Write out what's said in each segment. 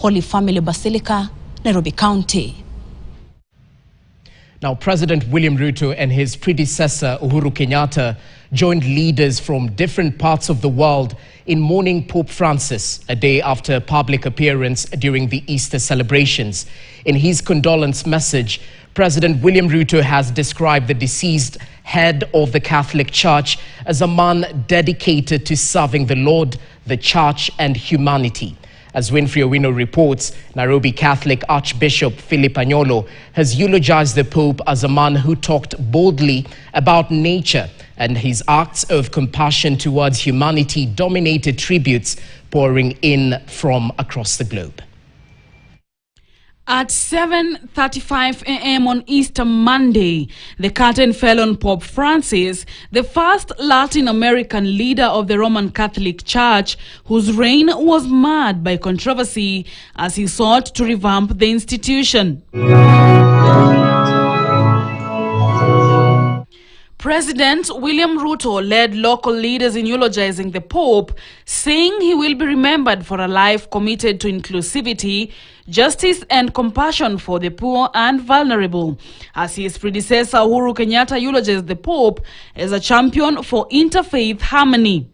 Holy Family Basilica, Nairobi County. Now, President William Ruto and his predecessor Uhuru Kenyatta joined leaders from different parts of the world in mourning Pope Francis a day after a public appearance during the Easter celebrations. In his condolence message, President William Ruto has described the deceased head of the Catholic Church as a man dedicated to serving the Lord, the Church and humanity. As Winfrey Owino reports, Nairobi Catholic Archbishop Philip Anyolo has eulogized the Pope as a man who talked boldly about nature, and his acts of compassion towards humanity dominated tributes pouring in from across the globe. At 7:35 a.m. on Easter Monday, the curtain fell on Pope Francis, the first Latin American leader of the Roman Catholic Church, whose reign was marred by controversy as he sought to revamp the institution. President William Ruto led local leaders in eulogizing the Pope, saying he will be remembered for a life committed to inclusivity, justice and compassion for the poor and vulnerable, as his predecessor Uhuru Kenyatta eulogized the Pope as a champion for interfaith harmony.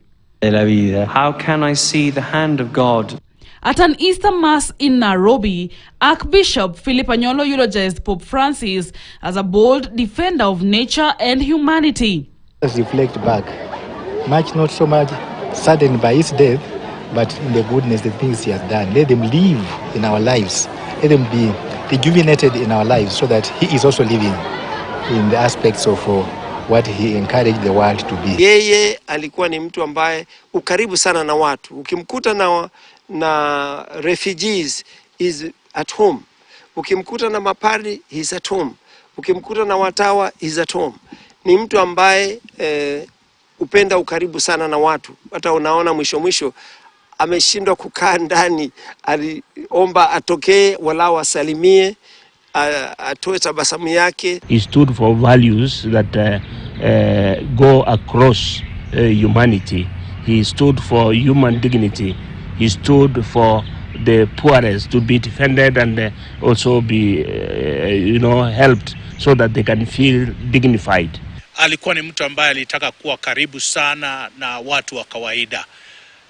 How can I see the hand of God? At an Easter Mass in Nairobi, Archbishop Philip Anyolo eulogized Pope Francis as a bold defender of nature and humanity. Let's reflect back, much not so much saddened by his death, but in the goodness, the things he has done. Let them live in our lives. Let them be rejuvenated in our lives so that he is also living in the aspects of what he encouraged the world to be. Yeye alikuwa ni mtu ambaye ukaribu sana na watu. Ukimkuta na refugees is at home. Ukimkuta na mapadri, he's at home. Ukimkuta na watawa, he's at home. Ni mtu ambaye upenda ukaribu sana na watu. Hata unaona mwisho ameshindwa kukaa ndani, aliomba atokee walau asalimie, atoe tabasamu yake. He stood for values that go across humanity. He stood for human dignity. He stood for the poorest to be defended and also be helped so that they can feel dignified. Alikuwa ni mtu ambaye alitaka kuwa karibu sana na watu wa kawaida.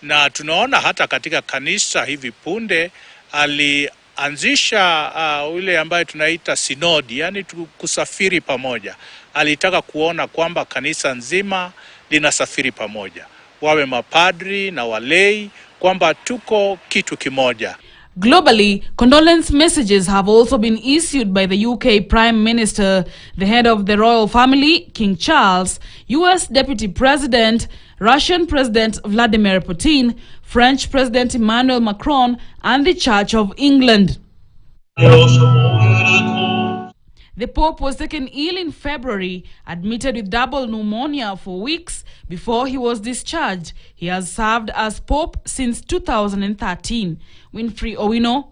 Na tunaona hata katika kanisa hivi punde alianzisha ule ambaye tunaita sinodi, yani kusafiri pamoja. Alitaka kuona kwamba kanisa nzima linasafiri pamoja. Wawe mapadri na walei, kwamba tuko kitu kimoja. Globally, condolence messages have also been issued by the UK Prime Minister, the head of the royal family, King Charles, US Deputy President, Russian President Vladimir Putin, French President Emmanuel Macron, and the Church of England. The Pope was taken ill in February, admitted with double pneumonia for weeks before he was discharged. He has served as Pope since 2013. Winfrey Owino,